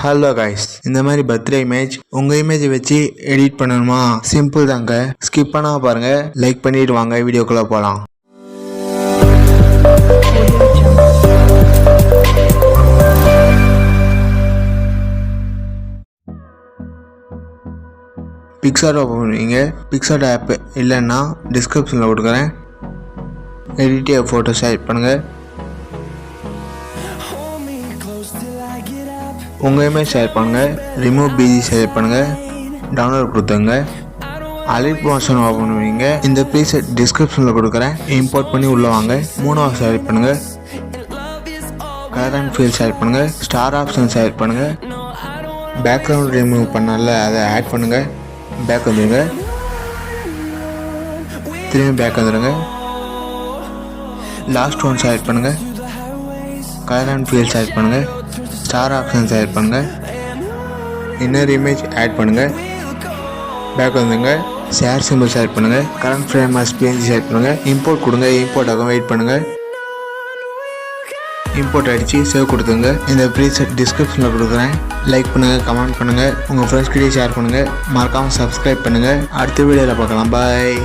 Hello guys, இந்த மாதிரி birthday image உங்கள் இமேஜை வச்சு எடிட் பண்ணணுமா? சிம்பிள் தாங்க. ஸ்கிப் பண்ணாமல் பாருங்கள். லைக் பண்ணிட்டு வாங்க வீடியோக்குள்ளே போகலாம். பிக்சார்ட் ஓப்பன் பண்ணுவீங்க. பிக்சார்ட் ஆப் இல்லைன்னா டிஸ்கிரிப்ஷனில் கொடுக்குறேன். எடிட் ஃபோட்டோ செலக்ட் பண்ணுங்கள். உங்கள் இமேஜ் செலக்ட் பண்ணுங்கள். ரிமூவ் பிஜி செலக்ட் பண்ணுங்கள். டவுன்லோட் கொடுத்துங்க. அலிட் மோஷன் ஓப்பன் பண்ணுவீங்க. இந்த ப்ரீசெட் டிஸ்கிரிப்ஷனில் கொடுக்குறேன். இம்போர்ட் பண்ணி உள்ளே வாங்க. மூணாவது செலக்ட் பண்ணுங்கள். கலர் அண்ட் ஃபீல் செலக்ட் பண்ணுங்கள். ஸ்டார் ஆப்ஷன் செலக்ட் பண்ணுங்கள். பேக்ரவுண்ட் ரிமூவ் பண்ணல அதை ஆட் பண்ணுங்கள். பேக் வந்துடுங்க. திரும்பி பேக் வந்துடுங்க. லாஸ்ட் ஒன் செலக்ட் பண்ணுங்கள். கலர் அண்ட் ஃபீல் செலக்ட் பண்ணுங்கள். ஸ்டார் ஆப்ஷன் செலக்ட் பண்ணுங்கள். இன்னர் இமேஜ் ஆட் பண்ணுங்கள். பேக் வந்துங்க. ஷேர் சிம்பிள் செலக்ட் பண்ணுங்கள். Current frame as PNG select பண்ணுங்கள். இம்போர்ட் கொடுங்க. இம்போர்ட் ஆகும். வெயிட் பண்ணுங்கள். இம்போர்ட் அடித்து சேவ் கொடுத்துங்க. இந்த ப்ரீசெட் டிஸ்கிரிப்ஷனில் கொடுக்குறேன். லைக் பண்ணுங்கள், கமெண்ட் பண்ணுங்கள், உங்கள் ஃப்ரெண்ட்ஸ்கிட்டே ஷேர் பண்ணுங்கள். மறக்காமல் சப்ஸ்கிரைப் பண்ணுங்கள். அடுத்த வீடியோவில் பார்க்கலாம். பாய்.